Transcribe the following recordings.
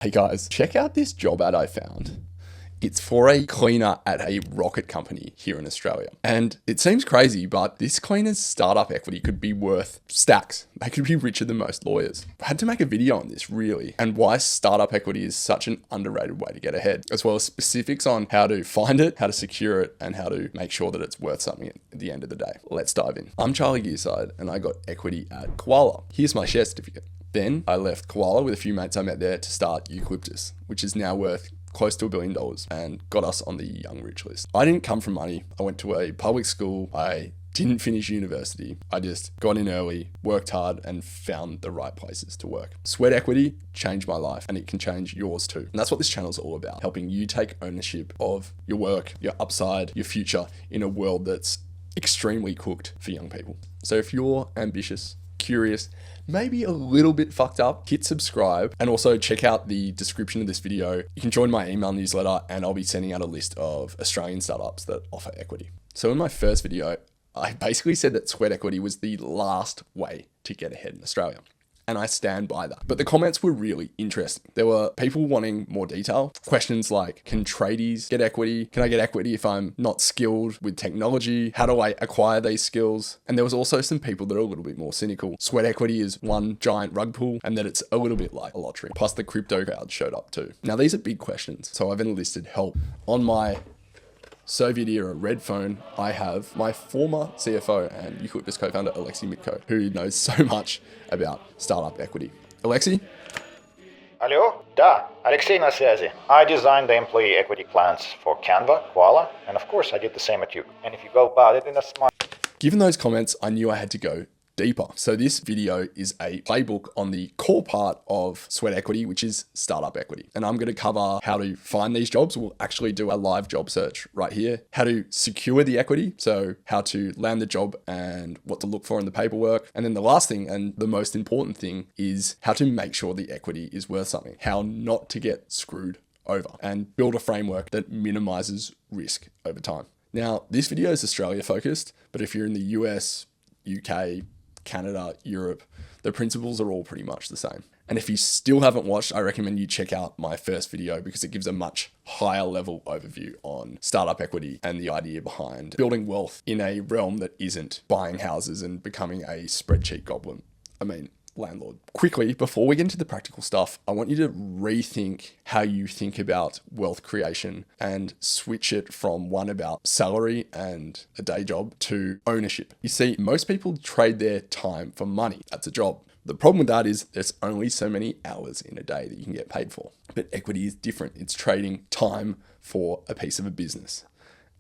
Hey guys, check out this job ad I found. It's for a cleaner at a rocket company here in Australia. And it seems crazy, but this cleaner's startup equity could be worth stacks. They could be richer than most lawyers. I had to make a video on this, really, and why startup equity is such an underrated way to get ahead, as well as specifics on how to find it, how to secure it, and how to make sure that it's worth something at the end of the day. Let's dive in. I'm Charlie Gearside, and I got equity at Koala. Here's my share certificate. Then I left Koala with a few mates I met there to start Eucalyptus, which is now worth close to $1 billion and got us on the young rich list. I didn't come from money. I went to a public school. I didn't finish university. I just got in early, worked hard, and found the right places to work. Sweat equity changed my life, and it can change yours too. And that's what this channel is all about, helping you take ownership of your work, your upside, your future in a world that's extremely cooked for young people. So if you're ambitious, curious, maybe a little bit fucked up, hit subscribe, and also check out the description of this video. You can join my email newsletter, and I'll be sending out a list of Australian startups that offer equity. So in my first video, I basically said that sweat equity was the last way to get ahead in Australia. And I stand by that. But the comments were really interesting. There were people wanting more detail. Questions like, can tradies get equity? Can I get equity if I'm not skilled with technology? How do I acquire these skills? And there was also some people that are a little bit more cynical. Sweat equity is one giant rug pull, and that it's a little bit like a lottery. Plus the crypto crowd showed up too. Now these are big questions. So I've enlisted help. On my Soviet era red phone, I have my former CFO and Eucalyptus co-founder, Alexei Mitko, who knows so much about startup equity. Alexei? Алло? Да, Алексей на связи. I designed the employee equity plans for Canva, Koala, and of course I did the same at you. And if you go about it in a smart... Given those comments, I knew I had to go deeper. So this video is a playbook on the core part of sweat equity, which is startup equity. And I'm going to cover how to find these jobs. We'll actually do a live job search right here. How to secure the equity. So how to land the job and what to look for in the paperwork. And then the last thing and the most important thing is how to make sure the equity is worth something. How not to get screwed over and build a framework that minimizes risk over time. Now, this video is Australia focused, but if you're in the US, UK, Canada, Europe, the principles are all pretty much the same. And if you still haven't watched, I recommend you check out my first video because it gives a much higher level overview on startup equity and the idea behind building wealth in a realm that isn't buying houses and becoming a spreadsheet goblin. I mean, landlord. Quickly, before we get into the practical stuff, I want you to rethink how you think about wealth creation and switch it from one about salary and a day job to ownership. You see, most people trade their time for money. That's a job. The problem with that is there's only so many hours in a day that you can get paid for. But equity is different. It's trading time for a piece of a business.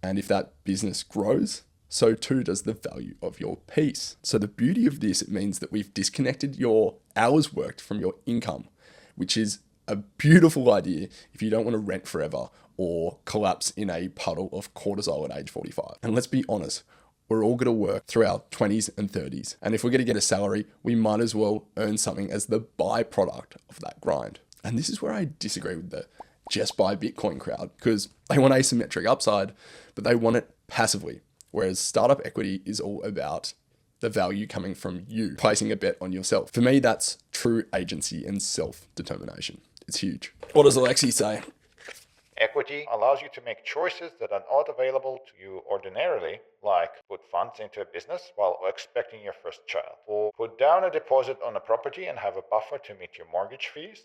And if that business grows, so too does the value of your piece. So the beauty of this, it means that we've disconnected your hours worked from your income, which is a beautiful idea if you don't want to rent forever or collapse in a puddle of cortisol at age 45. And let's be honest, we're all going to work through our 20s and 30s. And if we're going to get a salary, we might as well earn something as the byproduct of that grind. And this is where I disagree with the just buy Bitcoin crowd, because they want asymmetric upside, but they want it passively. Whereas startup equity is all about the value coming from you placing a bet on yourself. For me, that's true agency and self-determination. It's huge. What does Alexei say? Equity allows you to make choices that are not available to you ordinarily, like put funds into a business while expecting your first child, or put down a deposit on a property and have a buffer to meet your mortgage fees.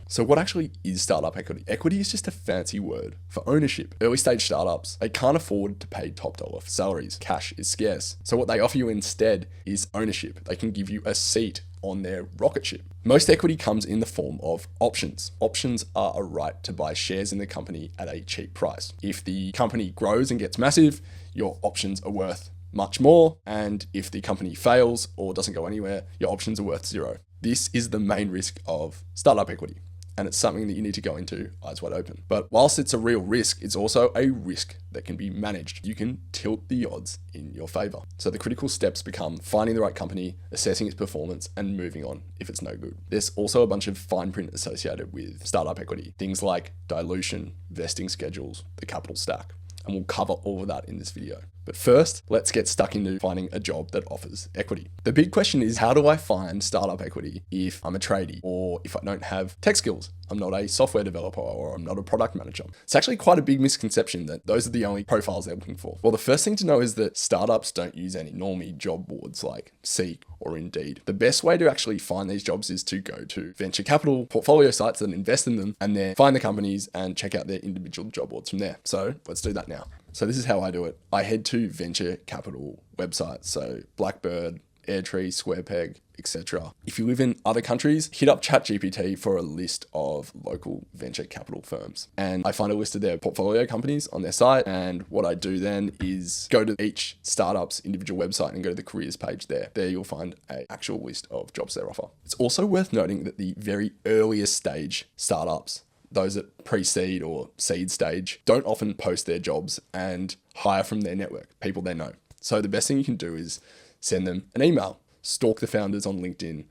So what actually is startup equity? Equity is just a fancy word for ownership. Early stage startups, they can't afford to pay top dollar for salaries. Cash is scarce. So what they offer you instead is ownership. They can give you a seat on their rocket ship. Most equity comes in the form of options. Options are a right to buy shares in the company at a cheap price. If the company grows and gets massive, your options are worth much more. And if the company fails or doesn't go anywhere, your options are worth zero. This is the main risk of startup equity. And it's something that you need to go into eyes wide open. But whilst it's a real risk, it's also a risk that can be managed. You can tilt the odds in your favor. So the critical steps become finding the right company, assessing its performance, and moving on if it's no good. There's also a bunch of fine print associated with startup equity. Things like dilution, vesting schedules, the capital stack. And we'll cover all of that in this video. But first, let's get stuck into finding a job that offers equity. The big question is, how do I find startup equity if I'm a tradie or if I don't have tech skills? I'm not a software developer or I'm not a product manager. It's actually quite a big misconception that those are the only profiles they're looking for. Well, the first thing to know is that startups don't use any normie job boards like Seek or Indeed. The best way to actually find these jobs is to go to venture capital portfolio sites and invest in them, and then find the companies and check out their individual job boards from there. So let's do that now. So this is how I do it. I head to venture capital websites, so Blackbird, Airtree, SquarePeg, etc. If you live in other countries, hit up ChatGPT for a list of local venture capital firms. And I find a list of their portfolio companies on their site. And what I do then is go to each startup's individual website and go to the careers page there. There you'll find an actual list of jobs they offer. It's also worth noting that the very earliest stage startups, those at pre-seed or seed stage, don't often post their jobs and hire from their network, people they know. So the best thing you can do is send them an email, stalk the founders on LinkedIn,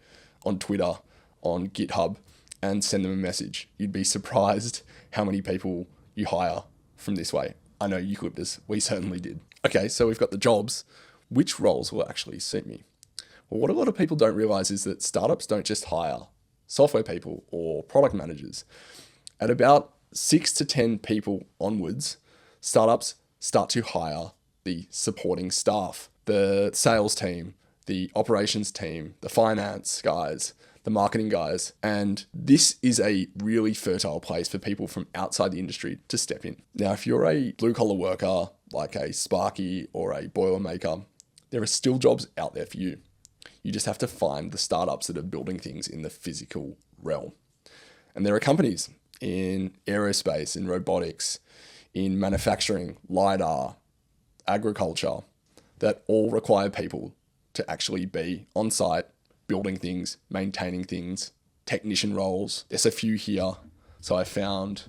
on Twitter, on GitHub, and send them a message. You'd be surprised how many people you hire from this way. I know Eucalyptus, we certainly did. Okay, so we've got the jobs. Which roles will actually suit me? Well, what a lot of people don't realize is that startups don't just hire software people or product managers. At about 6 to 10 people onwards, startups start to hire the supporting staff, the sales team, the operations team, the finance guys, the marketing guys. And this is a really fertile place for people from outside the industry to step in. Now, if you're a blue collar worker, like a Sparky or a Boilermaker, there are still jobs out there for you. You just have to find the startups that are building things in the physical realm. And there are companies in aerospace, in robotics, in manufacturing, LiDAR, agriculture, that all require people to actually be on site, building things, maintaining things, technician roles. There's a few here. So I found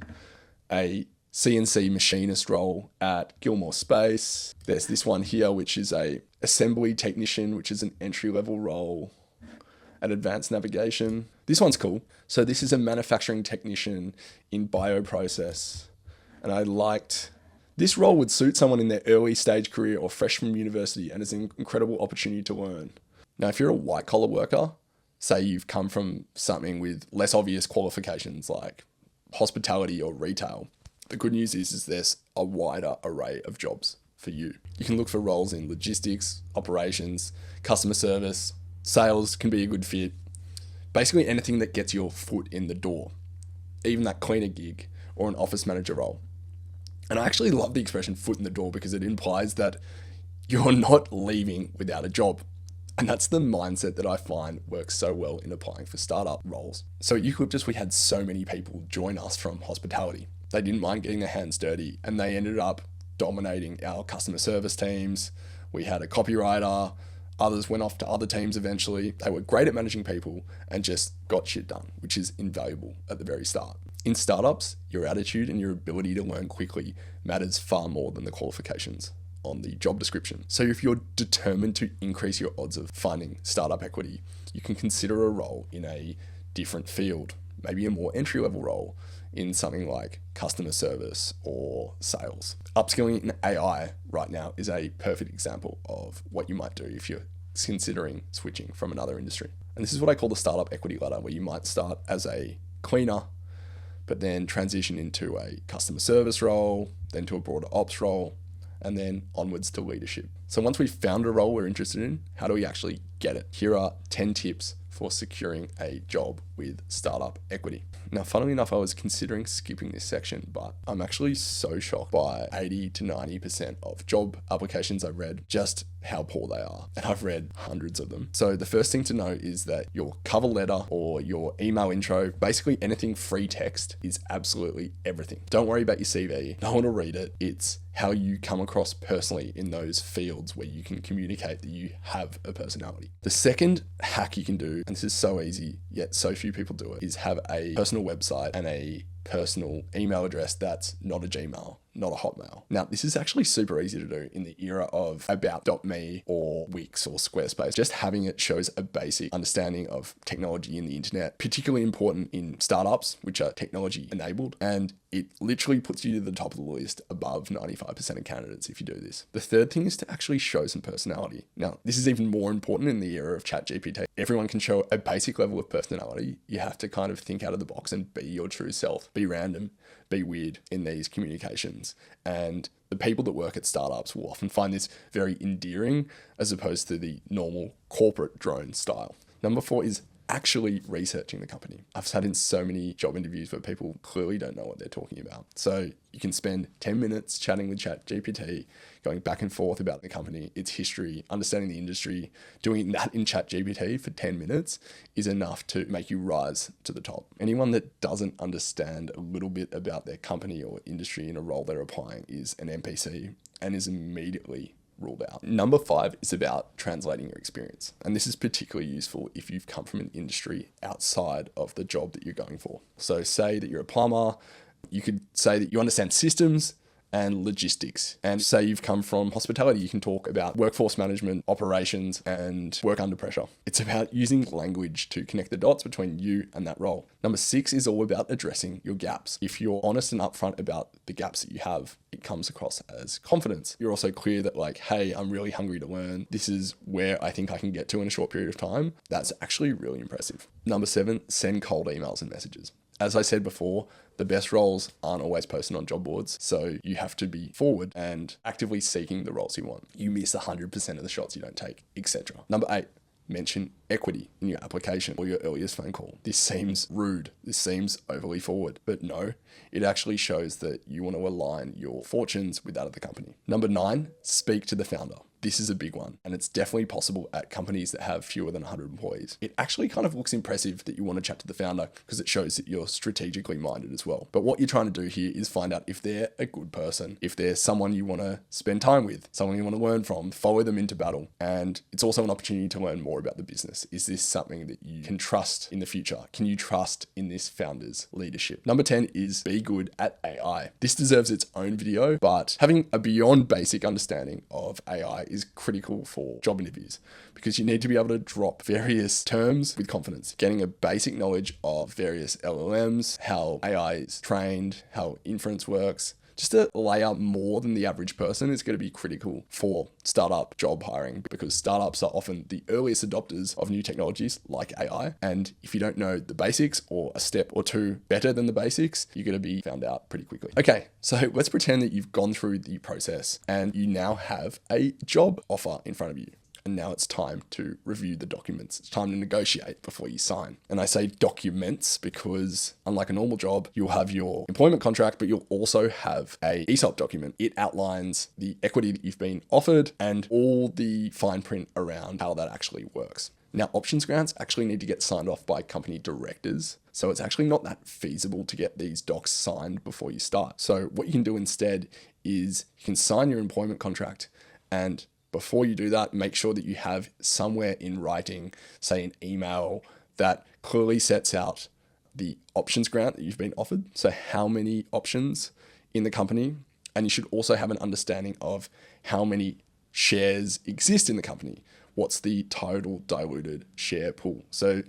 a CNC machinist role at Gilmore Space. There's this one here, which is a assembly technician, which is an entry-level role at Advanced Navigation. This one's cool. So this is a manufacturing technician in bioprocess. And I liked, this role would suit someone in their early stage career or fresh from university, and is an incredible opportunity to learn. Now, if you're a white collar worker, say you've come from something with less obvious qualifications like hospitality or retail, the good news is there's a wider array of jobs for you. You can look for roles in logistics, operations, customer service, sales can be a good fit. Basically anything that gets your foot in the door, even that cleaner gig or an office manager role. And I actually love the expression foot in the door because it implies that you're not leaving without a job. And that's the mindset that I find works so well in applying for startup roles. So at Eucalyptus, we had so many people join us from hospitality. They didn't mind getting their hands dirty, and they ended up dominating our customer service teams. We had a copywriter, others went off to other teams eventually. They were great at managing people and just got shit done, which is invaluable at the very start. In startups, your attitude and your ability to learn quickly matters far more than the qualifications on the job description. So if you're determined to increase your odds of finding startup equity, you can consider a role in a different field, maybe a more entry-level role in something like customer service or sales. Upskilling in AI right now is a perfect example of what you might do if you're considering switching from another industry. And this is what I call the startup equity ladder, where you might start as a cleaner, but then transition into a customer service role, then to a broader ops role, and then onwards to leadership. So once we've found a role we're interested in, how do we actually get it? Here are 10 tips for securing a job with startup equity. Now, funnily enough, I was considering skipping this section, but I'm actually so shocked by 80 to 90% of job applications I've read, just how poor they are. And I've read hundreds of them. So the first thing to know is that your cover letter or your email intro, basically anything free text, is absolutely everything. Don't worry about your CV. No one will read it. It's how you come across personally in those fields where you can communicate that you have a personality. The second hack you can do, and this is so easy, yet so few people do it, is have a personal website and a personal email address that's not a Gmail, not a Hotmail. Now, this is actually super easy to do in the era of about.me or Wix or Squarespace. Just having it shows a basic understanding of technology in the internet, particularly important in startups, which are technology enabled. And it literally puts you to the top of the list above 95% of candidates if you do this. The third thing is to actually show some personality. Now, this is even more important in the era of ChatGPT. Everyone can show a basic level of personality. You have to kind of think out of the box and be your true self, be random, be weird in these communications. And the people that work at startups will often find this very endearing as opposed to the normal corporate drone style. Number 4 is actually researching the company. I've sat in so many job interviews where people clearly don't know what they're talking about. So you can spend 10 minutes chatting with ChatGPT, going back and forth about the company, its history, understanding the industry. Doing that in ChatGPT for 10 minutes is enough to make you rise to the top. Anyone that doesn't understand a little bit about their company or industry in a role they're applying is an NPC and is immediately ruled out. Number 5 is about translating your experience. And this is particularly useful if you've come from an industry outside of the job that you're going for. So say that you're a plumber, you could say that you understand systems and logistics. And say you've come from hospitality, you can talk about workforce management, operations, and work under pressure. It's about using language to connect the dots between you and that role. Number 6 is all about addressing your gaps. If you're honest and upfront about the gaps that you have, it comes across as confidence. You're also clear that like, hey, I'm really hungry to learn. This is where I think I can get to in a short period of time. That's actually really impressive. Number 7, send cold emails and messages. As I said before, the best roles aren't always posted on job boards, so you have to be forward and actively seeking the roles you want. You miss 100% of the shots you don't take, etc. Number 8, mention equity in your application or your earliest phone call. This seems rude. This seems overly forward, but no, it actually shows that you want to align your fortunes with that of the company. Number 9, speak to the founder. This is a big one, and it's definitely possible at companies that have fewer than 100 employees. It actually kind of looks impressive that you want to chat to the founder because it shows that you're strategically minded as well. But what you're trying to do here is find out if they're a good person, if they're someone you want to spend time with, someone you want to learn from, follow them into battle. And it's also an opportunity to learn more about the business. Is this something that you can trust in the future? Can you trust in this founder's leadership? Number 10 is be good at AI. This deserves its own video, but having a beyond basic understanding of AI is critical for job interviews because you need to be able to drop various terms with confidence. Getting a basic knowledge of various LLMs, how AI is trained, how inference works, just a layer more than the average person is going to be critical for startup job hiring because startups are often the earliest adopters of new technologies like AI. And if you don't know the basics or a step or two better than the basics, you're going to be found out pretty quickly. Okay, so let's pretend that you've gone through the process and you now have a job offer in front of you. And now it's time to review the documents. It's time to negotiate before you sign. And I say documents because unlike a normal job, you'll have your employment contract, but you'll also have a ESOP document. It outlines the equity that you've been offered and all the fine print around how that actually works. Now, options grants actually need to get signed off by company directors. So it's actually not that feasible to get these docs signed before you start. So what you can do instead is you can sign your employment contract, and before you do that, make sure that you have somewhere in writing, say an email, that clearly sets out the options grant that you've been offered. So how many options in the company, and you should also have an understanding of how many shares exist in the company. What's the total diluted share pool? So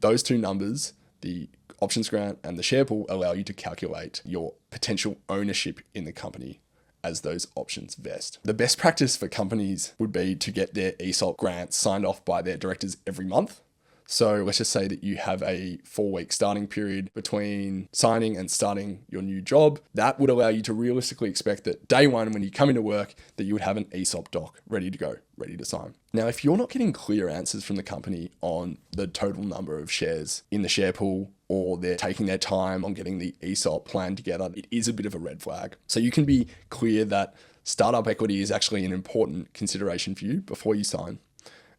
those two numbers, the options grant and the share pool, allow you to calculate your potential ownership in the company as those options vest. The best practice for companies would be to get their ESOP grants signed off by their directors every month. So let's just say that you have a 4-week starting period between signing and starting your new job. That would allow you to realistically expect that day one, when you come into work, that you would have an ESOP doc ready to go, ready to sign. Now, if you're not getting clear answers from the company on the total number of shares in the share pool, or they're taking their time on getting the ESOP plan together, it is a bit of a red flag. So you can be clear that startup equity is actually an important consideration for you before you sign.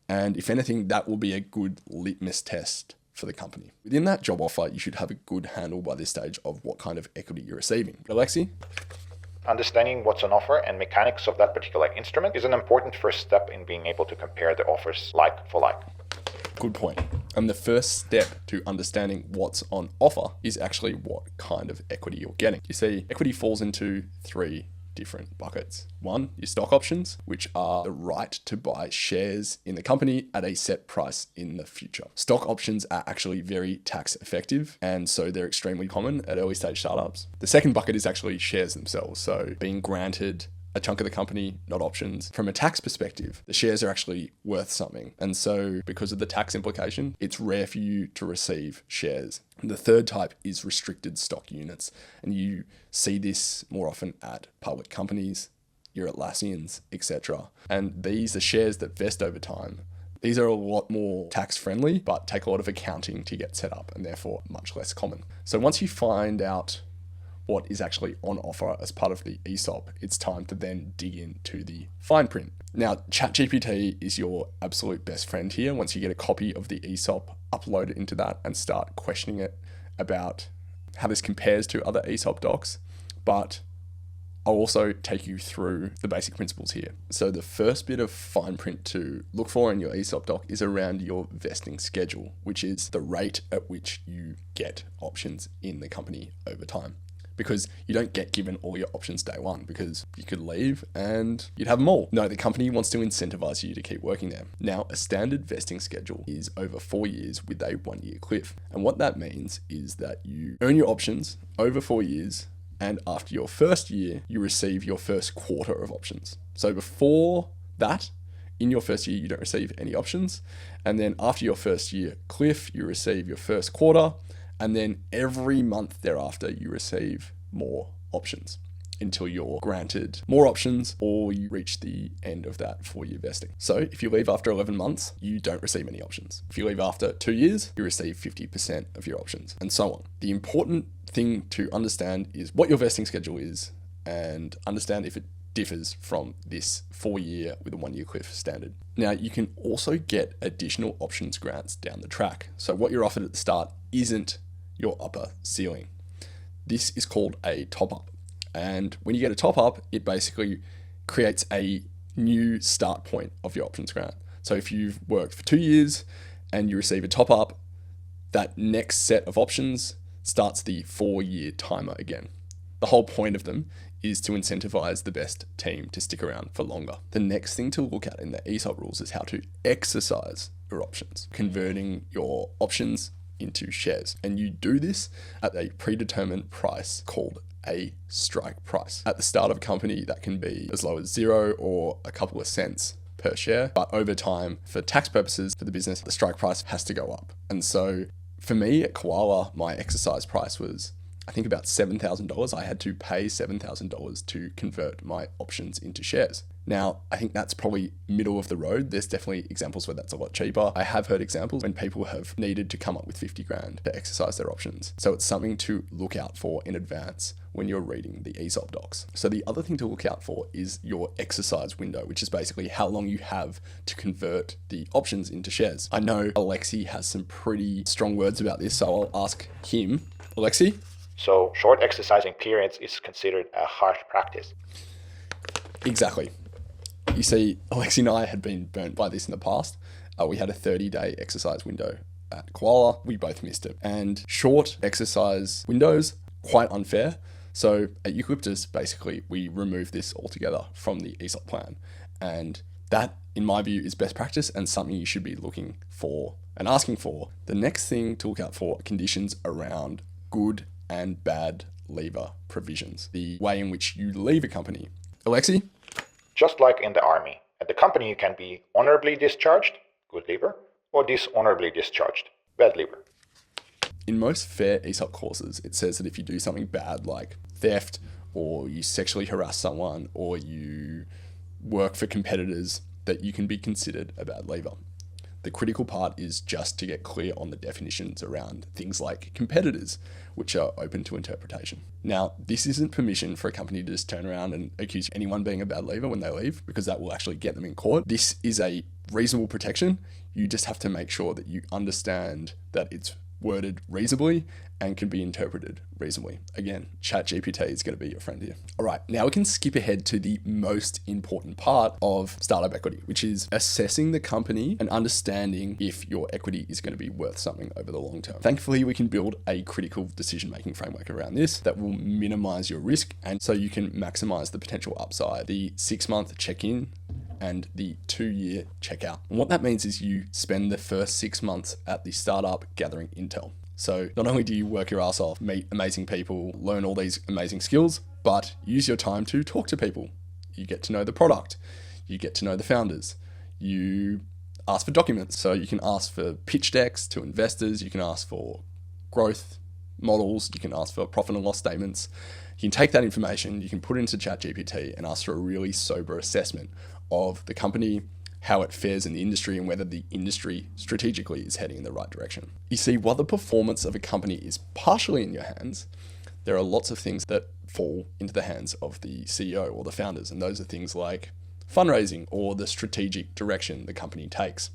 And if anything, that will be a good litmus test for the company. Within that job offer, you should have a good handle by this stage of what kind of equity you're receiving. Alexi? Understanding what's on offer and mechanics of that particular instrument is an important first step in being able to compare the offers like for like. Good point. And the first step to understanding what's on offer is actually what kind of equity you're getting. You see, equity falls into 3 different buckets. One is stock options, which are the right to buy shares in the company at a set price in the future. Stock options are actually very tax effective, and so they're extremely common at early stage startups. The second bucket is actually shares themselves. So being granted a chunk of the company, not options. From a tax perspective, the shares are actually worth something. And so because of the tax implication, it's rare for you to receive shares. And the third type is restricted stock units. And you see this more often at public companies, your Atlassians, etc. And these are shares that vest over time. These are a lot more tax friendly, but take a lot of accounting to get set up and therefore much less common. So once you find out what is actually on offer as part of the ESOP, it's time to then dig into the fine print. Now, ChatGPT is your absolute best friend here. Once you get a copy of the ESOP, upload it into that and start questioning it about how this compares to other ESOP docs. But I'll also take you through the basic principles here. So the first bit of fine print to look for in your ESOP doc is around your vesting schedule, which is the rate at which you get options in the company over time. Because you don't get given all your options day one, because you could leave and you'd have them all. No, the company wants to incentivize you to keep working there. Now, a standard vesting schedule is over 4 years with a 1-year cliff. And what that means is that you earn your options over 4 years, and after your first year, you receive your first quarter of options. So before that, in your first year, you don't receive any options. And then after your first year cliff, you receive your first quarter. And then every month thereafter, you receive more options until you're granted more options or you reach the end of that 4-year vesting. So if you leave after 11 months, you don't receive any options. If you leave after 2 years, you receive 50% of your options, and so on. The important thing to understand is what your vesting schedule is and understand if it differs from this 4-year with a 1-year cliff standard. Now, you can also get additional options grants down the track. So what you're offered at the start isn't your upper ceiling. This is called a top-up. And when you get a top-up, it basically creates a new start point of your options grant. So if you've worked for 2 years and you receive a top-up, that next set of options starts the 4-year timer again. The whole point of them is to incentivize the best team to stick around for longer. The next thing to look at in the ESOP rules is how to exercise your options, converting your options into shares. And you do this at a predetermined price called a strike price. At the start of a company, that can be as low as 0 or a couple of cents per share. But over time, for tax purposes, for the business, the strike price has to go up. And so for me at Koala, my exercise price was, I think, about $7,000. I had to pay $7,000 to convert my options into shares. Now, I think that's probably middle of the road. There's definitely examples where that's a lot cheaper. I have heard examples when people have needed to come up with 50 grand to exercise their options. So it's something to look out for in advance when you're reading the ESOP docs. So the other thing to look out for is your exercise window, which is basically how long you have to convert the options into shares. I know Alexi has some pretty strong words about this, so I'll ask him. Alexi? So short exercising periods is considered a harsh practice. Exactly. You see, Alexi and I had been burnt by this in the past. We had a 30-day exercise window at Koala. We both missed it. And short exercise windows, quite unfair. So at Eucalyptus, basically, we removed this altogether from the ESOP plan. And that, in my view, is best practice and something you should be looking for and asking for. The next thing to look out for are conditions around good and bad leaver provisions, the way in which you leave a company. Alexi? Just like in the army, at the company you can be honorably discharged, good leaver, or dishonorably discharged, bad leaver. In most fair ESOP courses, it says that if you do something bad like theft, or you sexually harass someone, or you work for competitors, that you can be considered a bad leaver. The critical part is just to get clear on the definitions around things like competitors, which are open to interpretation. Now, this isn't permission for a company to just turn around and accuse anyone being a bad leaver when they leave, because that will actually get them in court. This is a reasonable protection. You just have to make sure that you understand that it's worded reasonably and can be interpreted reasonably. Again, ChatGPT is going to be your friend here. All right, now we can skip ahead to the most important part of startup equity, which is assessing the company and understanding if your equity is going to be worth something over the long term. Thankfully, we can build a critical decision-making framework around this that will minimize your risk, and so you can maximize the potential upside. The 6-month check-in and the 2-year checkout. And what that means is you spend the first 6 months at the startup gathering intel. So not only do you work your ass off, meet amazing people, learn all these amazing skills, but use your time to talk to people. You get to know the product, you get to know the founders, you ask for documents. So you can ask for pitch decks to investors, you can ask for growth models, you can ask for profit and loss statements. You can take that information, you can put it into ChatGPT and ask for a really sober assessment of the company, how it fares in the industry, and whether the industry strategically is heading in the right direction. You see, while the performance of a company is partially in your hands, there are lots of things that fall into the hands of the CEO or the founders, and those are things like fundraising or the strategic direction the company takes.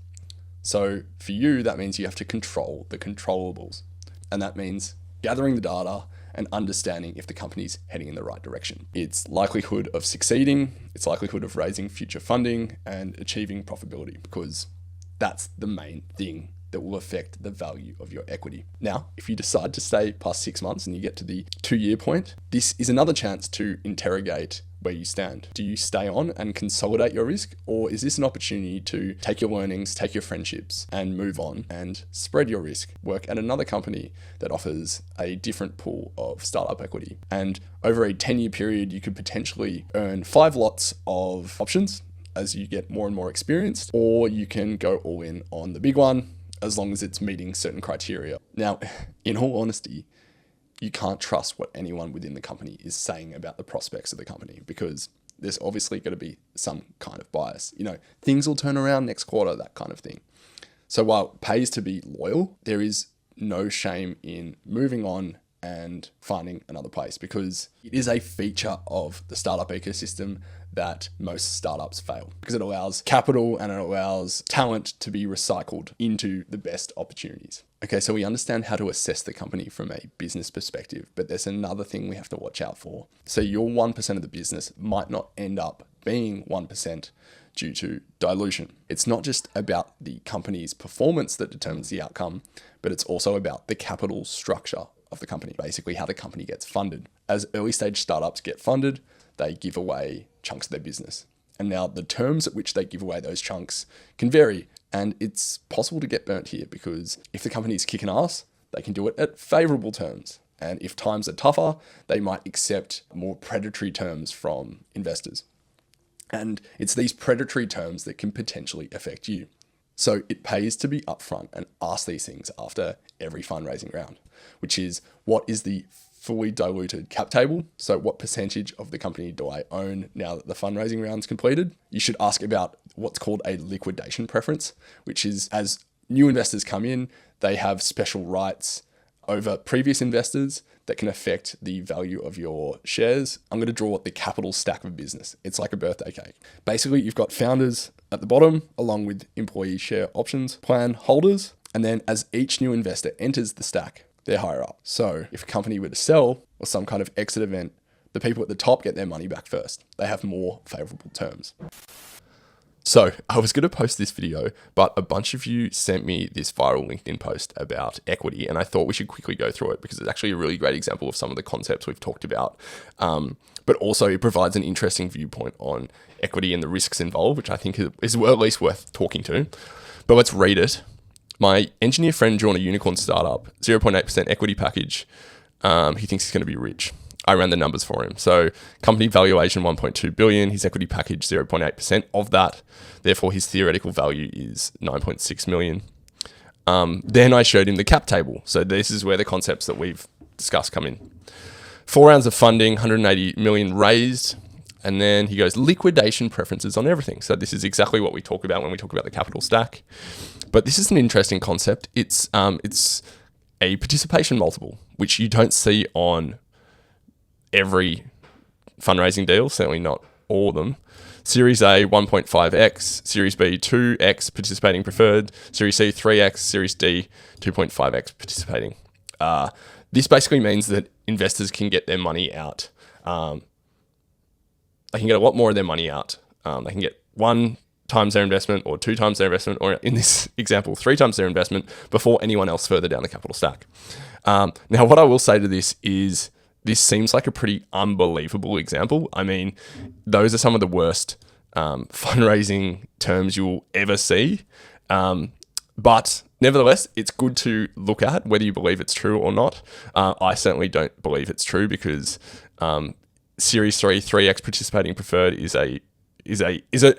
So for you, that means you have to control the controllables, and that means gathering the data and understanding if the company's heading in the right direction. Its likelihood of succeeding, its likelihood of raising future funding and achieving profitability, because that's the main thing that will affect the value of your equity. Now, if you decide to stay past 6 months and you get to the 2-year point, this is another chance to interrogate where you stand. Do you stay on and consolidate your risk, or is this an opportunity to take your learnings, take your friendships and move on and spread your risk, work at another company that offers a different pool of startup equity? And over a 10-year period, you could potentially earn 5 lots of options as you get more and more experienced, or you can go all in on the big one as long as it's meeting certain criteria. Now, in all honesty, you can't trust what anyone within the company is saying about the prospects of the company, because there's obviously going to be some kind of bias. You know, things will turn around next quarter, that kind of thing. So while it pays to be loyal, there is no shame in moving on and finding another place, because it is a feature of the startup ecosystem that most startups fail, because it allows capital and it allows talent to be recycled into the best opportunities. Okay, so we understand how to assess the company from a business perspective, but there's another thing we have to watch out for. So your 1% of the business might not end up being 1% due to dilution. It's not just about the company's performance that determines the outcome, but it's also about the capital structure of the company, basically how the company gets funded. As early stage startups get funded, they give away chunks of their business. And now the terms at which they give away those chunks can vary. And it's possible to get burnt here, because if the company is kicking ass, they can do it at favorable terms. And if times are tougher, they might accept more predatory terms from investors. And it's these predatory terms that can potentially affect you. So it pays to be upfront and ask these things after every fundraising round, which is, what is the fully diluted cap table? So what percentage of the company do I own now that the fundraising round's completed? You should ask about what's called a liquidation preference, which is, as new investors come in, they have special rights over previous investors that can affect the value of your shares. I'm going to draw the capital stack of business. It's like a birthday cake. Basically, you've got founders at the bottom, along with employee share options plan holders. And then as each new investor enters the stack, they're higher up. So if a company were to sell or some kind of exit event, the people at the top get their money back first. They have more favorable terms. So I was going to post this video, but a bunch of you sent me this viral LinkedIn post about equity, and I thought we should quickly go through it because it's actually a really great example of some of the concepts we've talked about. But also it provides an interesting viewpoint on equity and the risks involved, which I think is at least worth talking to. But let's read it. My engineer friend drawn a unicorn startup, 0.8% equity package. He thinks he's going to be rich. I ran the numbers for him. So company valuation, 1.2 billion, his equity package, 0.8% of that. Therefore, his theoretical value is 9.6 million. Then I showed him the cap table. So this is where the concepts that we've discussed come in. 4 rounds of funding, 180 million raised. And then he goes, liquidation preferences on everything. So this is exactly what we talk about when we talk about the capital stack. But this is an interesting concept. It's a participation multiple, which you don't see on every fundraising deal, certainly not all of them. Series A 1.5x, Series B 2x participating preferred, Series C 3x, Series D 2.5x participating. This basically means that investors can get their money out. They can get a lot more of their money out. They can get 1 times their investment or 2 times their investment, or in this example, 3 times their investment before anyone else further down the capital stack. Now, what I will say to this is this seems like a pretty unbelievable example. I mean, those are some of the worst fundraising terms you'll ever see. But nevertheless, it's good to look at whether you believe it's true or not. I certainly don't believe it's true because Series 3 3x participating preferred is a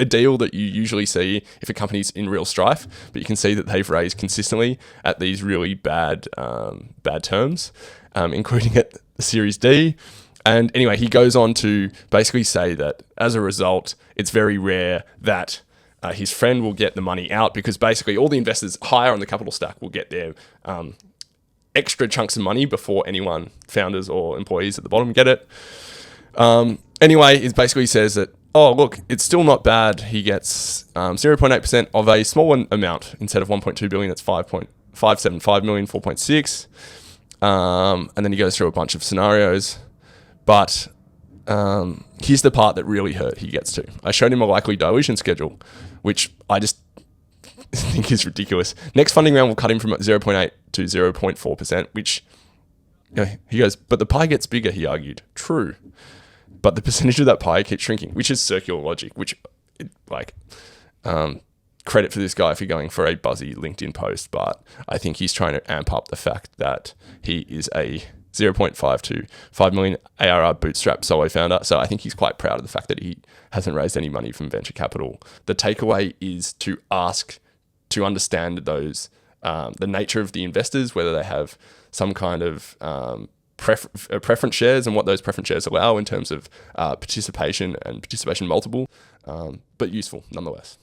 deal that you usually see if a company's in real strife, but you can see that they've raised consistently at these really bad terms, including at the Series D. And anyway, he goes on to basically say that as a result, it's very rare that his friend will get the money out because basically all the investors higher on the capital stack will get their extra chunks of money before anyone, founders or employees at the bottom, get it. Anyway, it basically says that, oh, look, it's still not bad. He gets 0.8% of a smaller amount. Instead of 1.2 billion, it's 5.575 million, 4.6. And then he goes through a bunch of scenarios. But here's the part that really hurt he gets to. I showed him a likely dilution schedule, which I just think is ridiculous. Next funding round will cut him from 0.8 to 0.4%, which, you know, he goes, but the pie gets bigger, he argued. True. But the percentage of that pie keeps shrinking, which is circular logic, which, credit for this guy for going for a buzzy LinkedIn post, but I think he's trying to amp up the fact that he is a 0.5 to 5 million ARR bootstrap solo founder. So I think he's quite proud of the fact that he hasn't raised any money from venture capital. The takeaway is to ask, to understand those, the nature of the investors, whether they have some kind of preference shares and what those preference shares allow in terms of participation and participation multiple, but useful nonetheless.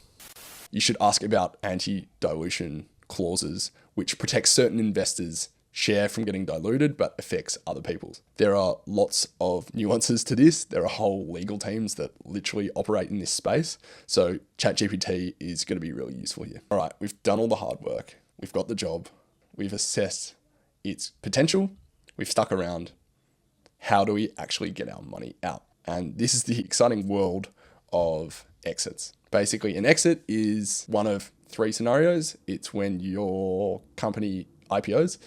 You should ask about anti-dilution clauses, which protect certain investors' share from getting diluted, but affects other people's. There are lots of nuances to this. There are whole legal teams that literally operate in this space. So ChatGPT is going to be really useful here. All right, we've done all the hard work. We've got the job. We've assessed its potential. We've stuck around. How do we actually get our money out? And this is the exciting world of exits. Basically, an exit is one of 3 scenarios. It's when your company IPOs,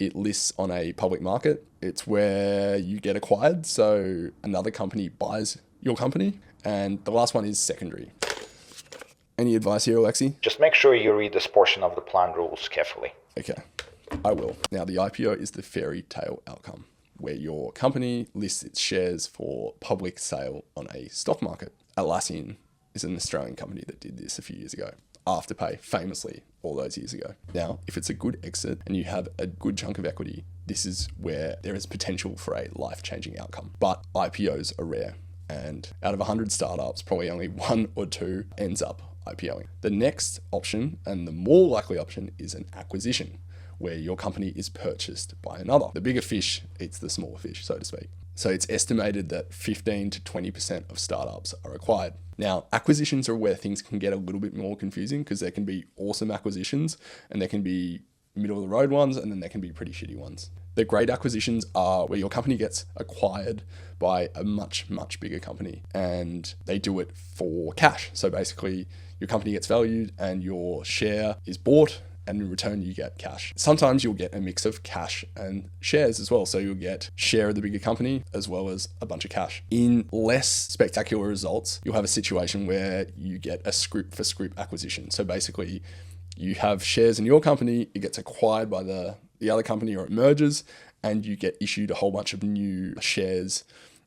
it lists on a public market. It's where you get acquired, so another company buys your company. And the last one is secondary. Any advice here, Alexi? Just make sure you read this portion of the plan rules carefully. Okay, I will. Now, the IPO is the fairy tale outcome, where your company lists its shares for public sale on a stock market. Atlassian is an Australian company that did this a few years ago. Afterpay, famously, all those years ago. Now, if it's a good exit and you have a good chunk of equity, this is where there is potential for a life-changing outcome. But IPOs are rare, and out of 100 startups, probably only 1 or 2 ends up IPOing. The next option, and the more likely option, is an acquisition, where your company is purchased by another. The bigger fish eats the smaller fish, so to speak. So it's estimated that 15 to 20% of startups are acquired. Now, acquisitions are where things can get a little bit more confusing because there can be awesome acquisitions and there can be middle of the road ones, and then there can be pretty shitty ones. The great acquisitions are where your company gets acquired by a much, much bigger company and they do it for cash. So basically your company gets valued and your share is bought, and in return you get cash. Sometimes you'll get a mix of cash and shares as well. So you'll get share of the bigger company as well as a bunch of cash. In less spectacular results, you'll have a situation where you get a script for script acquisition. So basically you have shares in your company, it gets acquired by the other company or it merges, and you get issued a whole bunch of new shares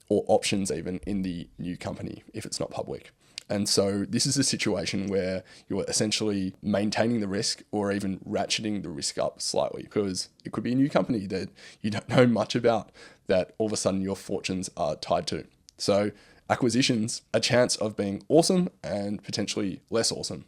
or options even in the new company if it's not public. And so this is a situation where you're essentially maintaining the risk or even ratcheting the risk up slightly, because it could be a new company that you don't know much about that all of a sudden your fortunes are tied to. So acquisitions, a chance of being awesome and potentially less awesome.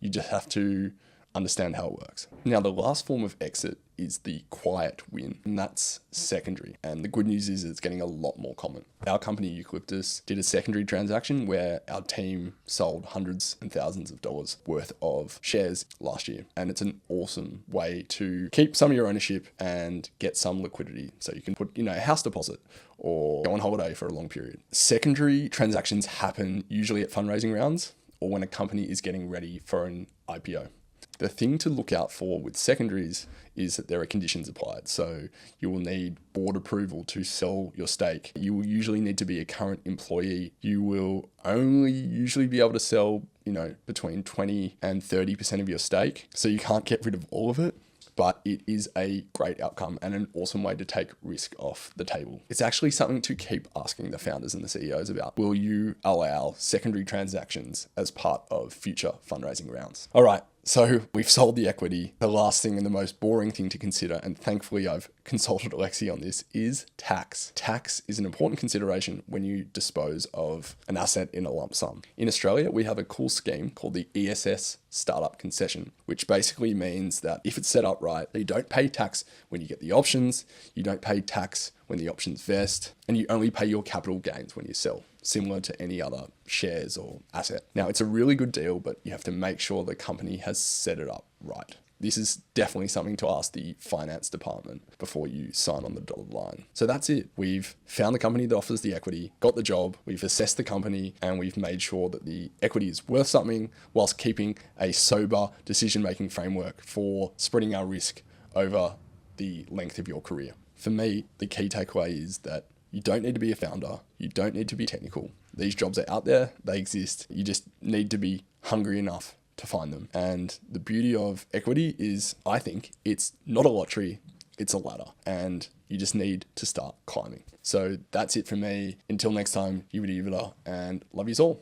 You just have to understand how it works. Now, the last form of exit is the quiet win, and that's secondary. And the good news is it's getting a lot more common. Our company, Eucalyptus, did a secondary transaction where our team sold hundreds and thousands of dollars worth of shares last year. And it's an awesome way to keep some of your ownership and get some liquidity. So you can put, a house deposit or go on holiday for a long period. Secondary transactions happen usually at fundraising rounds or when a company is getting ready for an IPO. The thing to look out for with secondaries is that there are conditions applied. So you will need board approval to sell your stake. You will usually need to be a current employee. You will only usually be able to sell, between 20 and 30% of your stake. So you can't get rid of all of it. But it is a great outcome and an awesome way to take risk off the table. It's actually something to keep asking the founders and the CEOs about. Will you allow secondary transactions as part of future fundraising rounds? All right, so we've sold the equity. The last thing and the most boring thing to consider, and thankfully I've consulted Alexi on this, is tax. Tax is an important consideration when you dispose of an asset in a lump sum. In Australia, we have a cool scheme called the ESS Startup Concession, which basically means that if it's set up right, you don't pay tax when you get the options, you don't pay tax when the options vest, and you only pay your capital gains when you sell, similar to any other shares or asset. Now, it's a really good deal, but you have to make sure the company has set it up right. This is definitely something to ask the finance department before you sign on the dotted line. So that's it. We've found the company that offers the equity, got the job, we've assessed the company, and we've made sure that the equity is worth something whilst keeping a sober decision-making framework for spreading our risk over the length of your career. For me, the key takeaway is that you don't need to be a founder. You don't need to be technical. These jobs are out there. They exist. You just need to be hungry enough to find them. And the beauty of equity is, I think, it's not a lottery, it's a ladder. And you just need to start climbing. So that's it for me. Until next time, and love yous all.